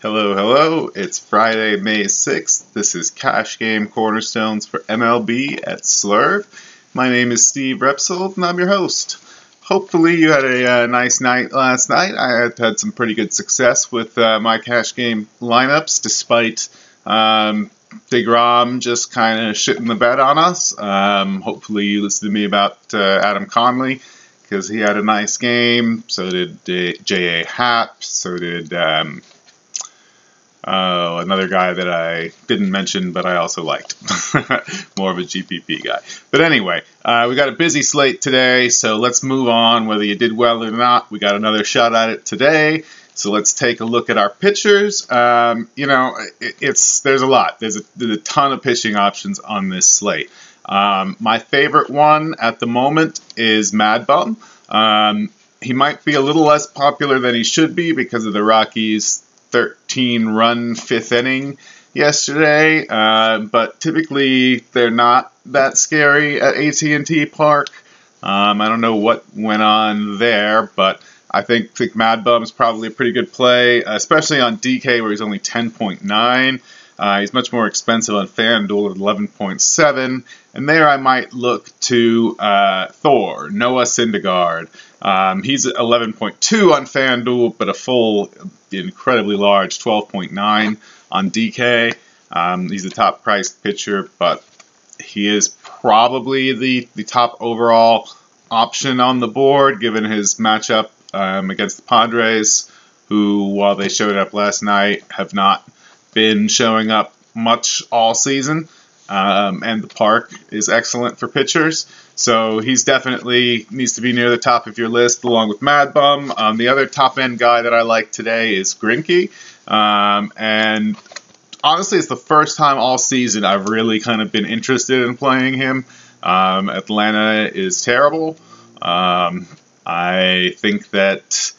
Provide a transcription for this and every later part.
Hello, hello. It's Friday, May 6th. This is Cash Game Cornerstones for MLB at Slurve. My name is Steve Repsold, and I'm your host. Hopefully you had a nice night last night. I had some pretty good success with my Cash Game lineups, despite Big Rom just kind of shitting the bed on us. Hopefully you listened to me about Adam Conley, because he had a nice game. So did J.A. Happ. So did another guy that I didn't mention, but I also liked. More of a GPP guy. But anyway, we got a busy slate today, so let's move on. Whether you did well or not, we got another shot at it today. So let's take a look at our pitchers. There's a lot. There's a ton of pitching options on this slate. My favorite one at the moment is Mad Bum. He might be a little less popular than he should be because of the Rockies' 13-run fifth inning yesterday, but typically they're not that scary at AT&T Park. I don't know what went on there, but I think Mad Bum is probably a pretty good play, especially on DK where he's only 10.9. He's much more expensive on FanDuel at 11.7, and there I might look to Thor, Noah Syndergaard. He's 11.2 on FanDuel, but a full, incredibly large 12.9 on DK. He's the top priced pitcher, but he is probably the top overall option on the board, given his matchup against the Padres, who, while they showed up last night, have not been showing up much all season. And the park is excellent for pitchers. So he's definitely needs to be near the top of your list, along with Mad Bum. The other top-end guy that I like today is Greinke. And honestly, it's the first time all season I've really kind of been interested in playing him. Atlanta is terrible. I think that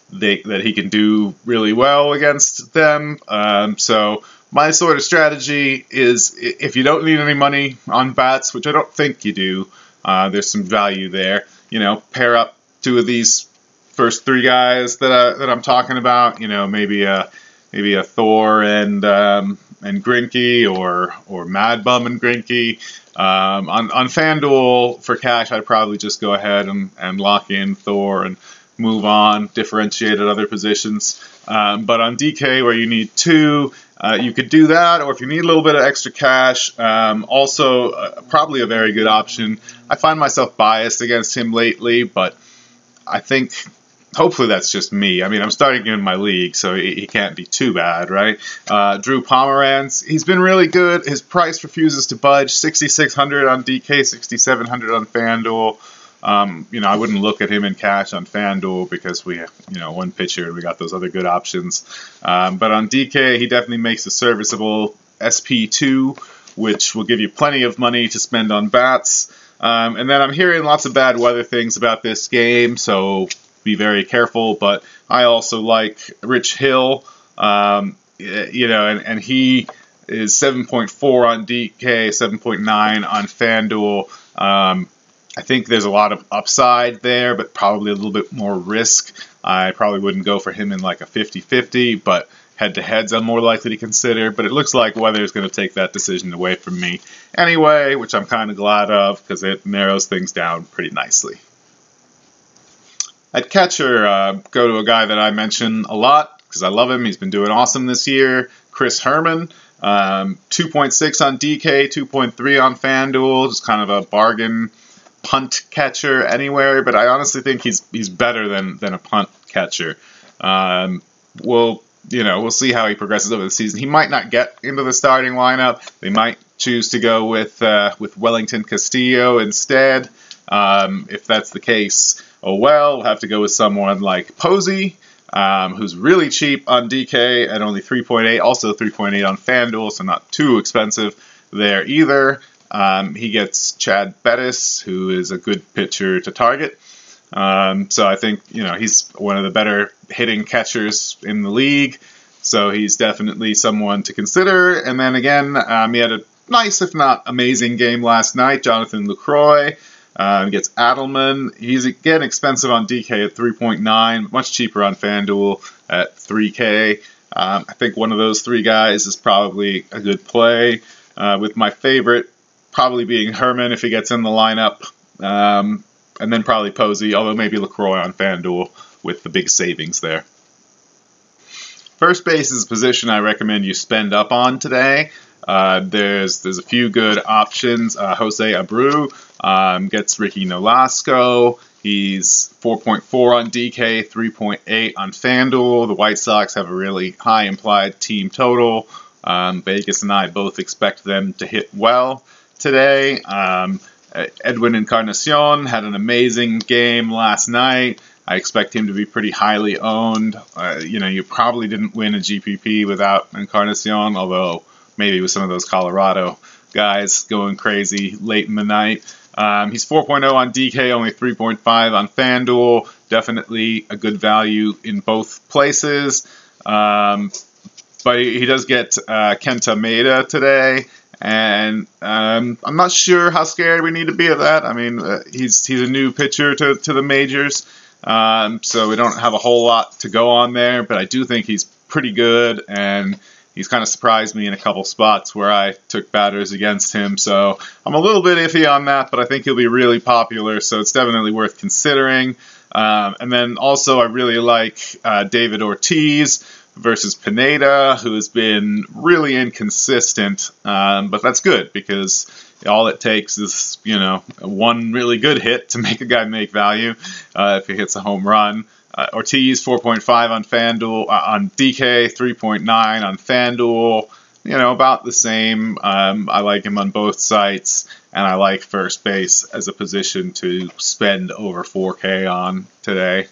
he can do really well against them. So my sort of strategy is, if you don't need any money on bats, which I don't think you do, there's some value there. Pair up two of these first three guys that I'm talking about. Maybe a Thor and Greinke, or Mad Bum and Greinke. On FanDuel for cash, I'd probably just go ahead and lock in Thor and move on, differentiate at other positions. But on DK, where you need two, you could do that, or if you need a little bit of extra cash, probably a very good option. I find myself biased against him lately, but I think hopefully that's just me. I mean, I'm starting him in my league, so he can't be too bad, right? Drew Pomeranz, he's been really good. His price refuses to budge. 6,600 on DK, 6,700 on FanDuel. I wouldn't look at him in cash on FanDuel because we have, one pitcher and we got those other good options. But on DK, he definitely makes a serviceable SP2, which will give you plenty of money to spend on bats. And then I'm hearing lots of bad weather things about this game, so be very careful. But I also like Rich Hill, and he is 7.4 on DK, 7.9 on FanDuel. I think there's a lot of upside there, but probably a little bit more risk. I probably wouldn't go for him in like a 50-50, but head-to-heads I'm more likely to consider. But it looks like weather is going to take that decision away from me anyway, which I'm kind of glad of because it narrows things down pretty nicely. At catcher, go to a guy that I mention a lot because I love him. He's been doing awesome this year, Chris Herman. 2.6 on DK, 2.3 on FanDuel, just kind of a bargain punt catcher anywhere, but I honestly think he's better than a punt catcher. We'll see how he progresses over the season. He might not get into the starting lineup. They might choose to go with Wellington Castillo instead. If that's the case, we'll have to go with someone like Posey, who's really cheap on DK at only 3.8, also 3.8 on FanDuel, so not too expensive there either. He gets Chad Bettis, who is a good pitcher to target. So I think, he's one of the better hitting catchers in the league. So he's definitely someone to consider. And then again, he had a nice, if not amazing game last night. Jonathan Lucroy gets Adelman. He's again expensive on DK at 3.9, much cheaper on FanDuel at 3K. I think one of those three guys is probably a good play, with my favorite probably being Herman if he gets in the lineup, and then probably Posey, although maybe LaCroix on FanDuel with the big savings there. First base is a position I recommend you spend up on today. There's a few good options. Jose Abreu gets Ricky Nolasco. He's 4.4 on DK, 3.8 on FanDuel. The White Sox have a really high implied team total. Vegas and I both expect them to hit well today. Edwin Encarnacion had an amazing game last night. I expect him to be pretty highly owned. You probably didn't win a GPP without Encarnacion, although maybe with some of those Colorado guys going crazy late in the night. He's 4.0 on DK, only 3.5 on FanDuel. Definitely a good value in both places. But he does get Kenta Maeda today. And I'm not sure how scared we need to be of that. I mean, he's a new pitcher to the majors. So we don't have a whole lot to go on there, but I do think he's pretty good, and he's kind of surprised me in a couple spots where I took batters against him. So I'm a little bit iffy on that, but I think he'll be really popular, so it's definitely worth considering. And then also I really like David Ortiz versus Pineda, who has been really inconsistent, but that's good because all it takes is, one really good hit to make a guy make value if he hits a home run. Ortiz, 4.5 on FanDuel, on DK, 3.9 on FanDuel, about the same. I like him on both sites, and I like first base as a position to spend over 4K on today.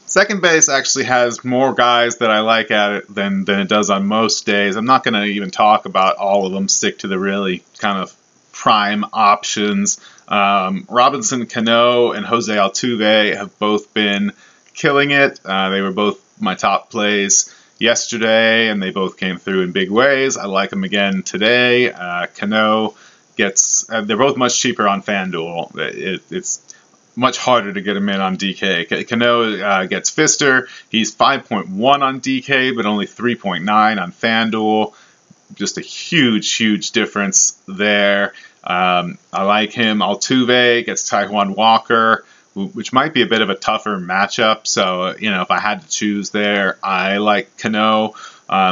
Second base actually has more guys that I like at it than it does on most days. I'm not going to even talk about all of them, stick to the really kind of prime options. Robinson Cano and Jose Altuve have both been killing it. They were both my top plays yesterday, and they both came through in big ways. I like them again today. Cano gets, they're both much cheaper on FanDuel. It's much harder to get him in on DK. Cano gets Fister. He's 5.1 on DK, but only 3.9 on FanDuel. Just a huge difference there. I like him. Altuve gets Taijuan Walker, which might be a bit of a tougher matchup. So, if I had to choose there, I like Cano,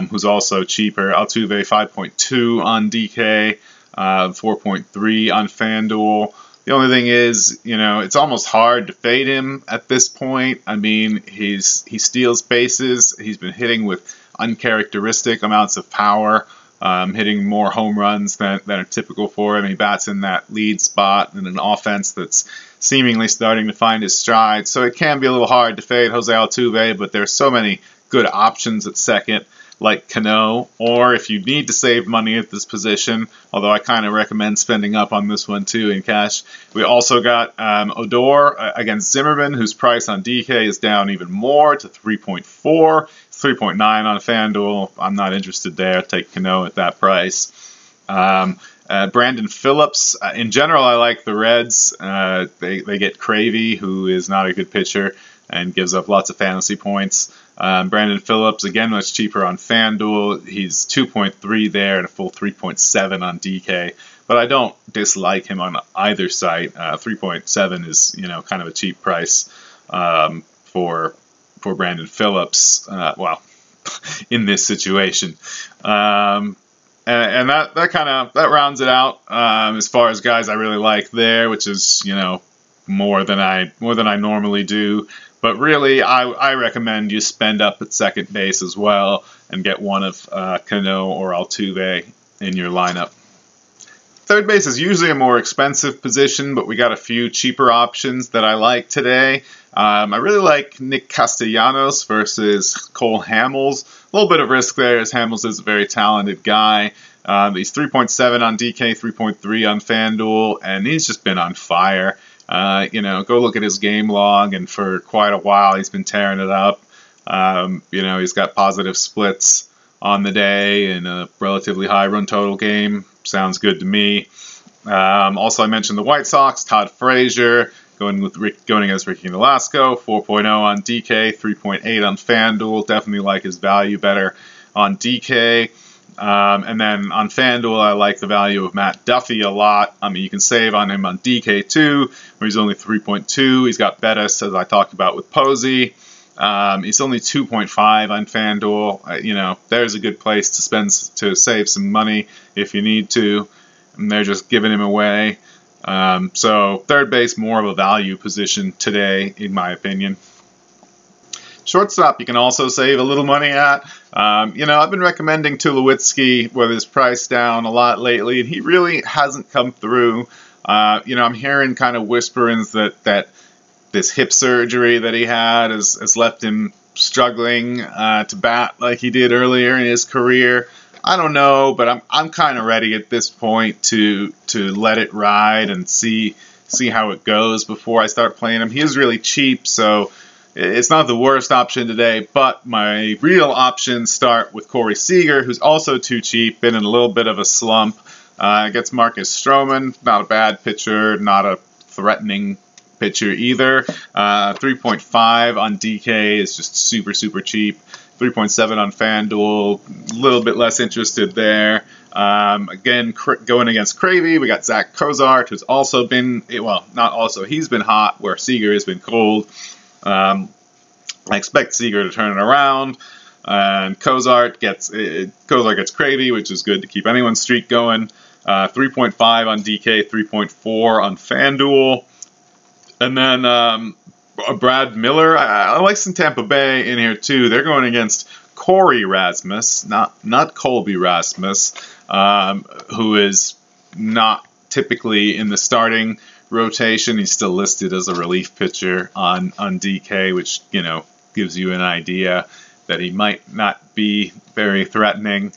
who's also cheaper. Altuve 5.2 on DK, 4.3 on FanDuel. The only thing is, it's almost hard to fade him at this point. I mean, he steals bases. He's been hitting with uncharacteristic amounts of power, hitting more home runs than are typical for him. He bats in that lead spot in an offense that's seemingly starting to find his stride. So it can be a little hard to fade Jose Altuve, but there's so many good options at second, like Cano, or if you need to save money at this position, although I kind of recommend spending up on this one too in cash. We also got Odor against Zimmerman, whose price on DK is down even more to 3.4, 3.9 on FanDuel. I'm not interested there. Take Cano at that price. Brandon Phillips. In general, I like the Reds. They get Cravey, who is not a good pitcher and gives up lots of fantasy points. Brandon Phillips, again, much cheaper on FanDuel. He's 2.3 there and a full 3.7 on DK. But I don't dislike him on either site. 3.7 is, kind of a cheap price for Brandon Phillips. In this situation. And that rounds it out as far as guys I really like there, which is, more than I normally do. But really, I recommend you spend up at second base as well and get one of Cano or Altuve in your lineup. Third base is usually a more expensive position, but we got a few cheaper options that I like today. I really like Nick Castellanos versus Cole Hamels. A little bit of risk there, as Hamels is a very talented guy. He's 3.7 on DK, 3.3 on FanDuel, and he's just been on fire. Go look at his game log, and for quite a while he's been tearing it up. He's got positive splits on the day and a relatively high run total game. Sounds good to me. Also, I mentioned the White Sox. Todd Frazier going against Ricky Nolasco, 4.0 on DK, 3.8 on FanDuel. Definitely like his value better on DK. And then on FanDuel, I like the value of Matt Duffy a lot. I mean, you can save on him on DK too, where he's only 3.2. He's got Bettis, as I talked about with Posey. He's only 2.5 on FanDuel. There's a good place to save some money if you need to. And they're just giving him away. So third base, more of a value position today, in my opinion. Shortstop, you can also save a little money at. I've been recommending Tulowitzki with his price down a lot lately, and he really hasn't come through. I'm hearing kind of whisperings that this hip surgery that he had has left him struggling to bat like he did earlier in his career. I don't know, but I'm kind of ready at this point to let it ride and see how it goes before I start playing him. He is really cheap, so it's not the worst option today, but my real options start with Corey Seager, who's also too cheap, been in a little bit of a slump. Gets Marcus Stroman, not a bad pitcher, not a threatening pitcher either. 3.5 on DK is just super, super cheap. 3.7 on FanDuel, a little bit less interested there. Again, going against Cravey, we got Zach Cozart, who's also been, he's been hot, where Seager has been cold. I expect Seager to turn it around, and Cozart gets Cravey, which is good to keep anyone's streak going. 3.5 on DK, 3.4 on FanDuel, and then Brad Miller. I like some Tampa Bay in here too. They're going against Corey Rasmus, not Colby Rasmus, who is not typically in the starting rotation. He's still listed as a relief pitcher on DK, which gives you an idea that he might not be very threatening.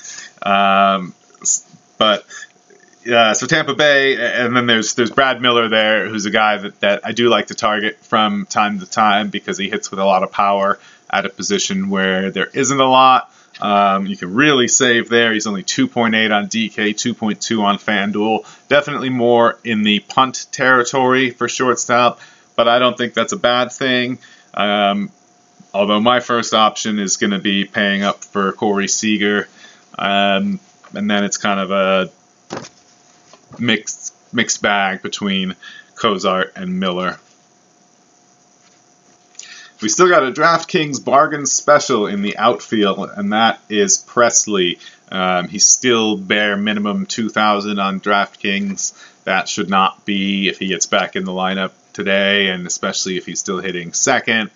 So Tampa Bay, and then there's Brad Miller there, who's a guy that I do like to target from time to time because he hits with a lot of power at a position where there isn't a lot. You can really save there. He's only 2.8 on DK, 2.2 on FanDuel. Definitely more in the punt territory for shortstop, but I don't think that's a bad thing. Although my first option is going to be paying up for Corey Seager, and then it's kind of a mixed bag between Cozart and Miller. We still got a DraftKings bargain special in the outfield, and that is Presley. He's still bare minimum 2,000 on DraftKings. That should not be if he gets back in the lineup today, and especially if he's still hitting second.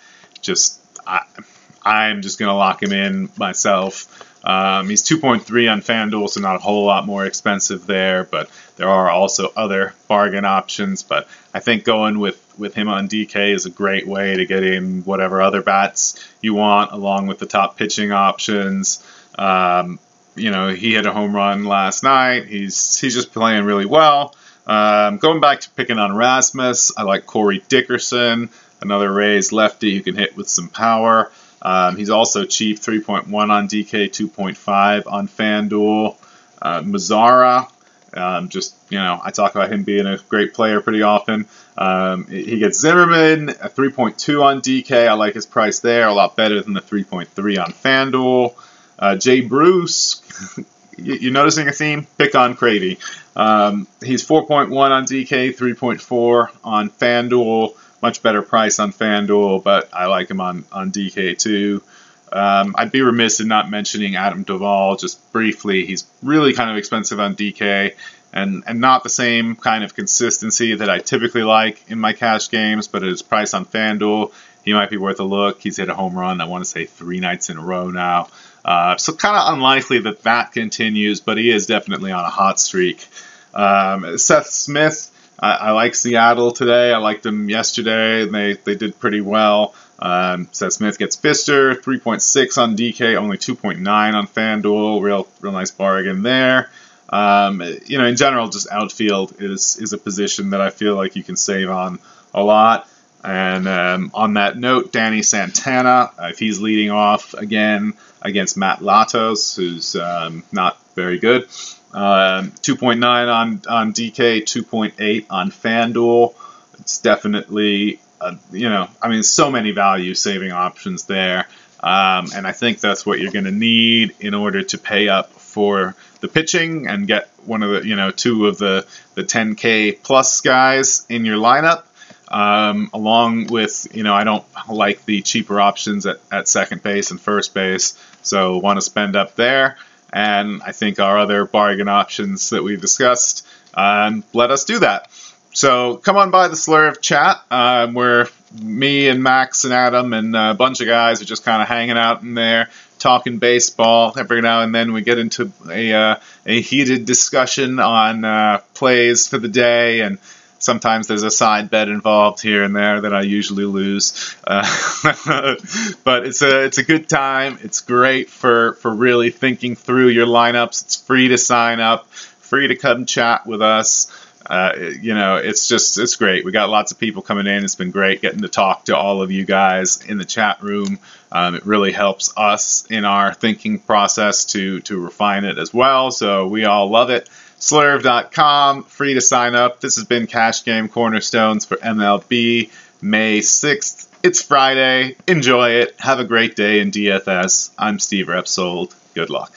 I'm just going to lock him in myself. He's 2.3 on FanDuel, so not a whole lot more expensive there, but there are also other bargain options. But I think going with him on DK is a great way to get in whatever other bats you want, along with the top pitching options. He hit a home run last night. He's just playing really well. Going back to picking on Rasmus, I like Corey Dickerson, another Rays lefty who can hit with some power. He's also cheap, 3.1 on DK, 2.5 on FanDuel. Mazzara, I talk about him being a great player pretty often. He gets Zimmerman, a 3.2 on DK. I like his price there, a lot better than the 3.3 on FanDuel. Jay Bruce, you noticing a theme? Pick on Cravey. He's 4.1 on DK, 3.4 on FanDuel. Much better price on FanDuel, but I like him on DK too. I'd be remiss in not mentioning Adam Duvall just briefly. He's really kind of expensive on DK and not the same kind of consistency that I typically like in my cash games, but at his price on FanDuel, he might be worth a look. He's hit a home run, I want to say 3 nights in a row now. So kind of unlikely that continues, but he is definitely on a hot streak. Seth Smith, I like Seattle today. I liked them yesterday, and they did pretty well. Seth Smith gets Pfister, 3.6 on DK, only 2.9 on FanDuel. Real nice bargain there. In general, just outfield is a position that I feel like you can save on a lot. And on that note, Danny Santana, if he's leading off again against Matt Latos, who's not very good. 2.9 on DK, 2.8 on FanDuel. It's definitely, so many value-saving options there. And I think that's what you're going to need in order to pay up for the pitching and get one of the, two of the 10K plus guys in your lineup. Along with, I don't like the cheaper options at second base and first base, so want to spend up there. And I think our other bargain options that we've discussed let us do that. So come on by the Slurve chat, where me and Max and Adam and a bunch of guys are just kind of hanging out in there, talking baseball. Every now and then we get into a heated discussion on plays for the day, and sometimes there's a side bet involved here and there that I usually lose. But it's a good time. It's great for really thinking through your lineups. It's free to sign up, free to come chat with us. It's great. We got lots of people coming in. It's been great getting to talk to all of you guys in the chat room. It really helps us in our thinking process to refine it as well. So we all love it. Slurve.com, free to sign up. This has been Cash Game Cornerstones for MLB May 6th. It's Friday. Enjoy it. Have a great day in DFS. I'm Steve Repsold. Good luck.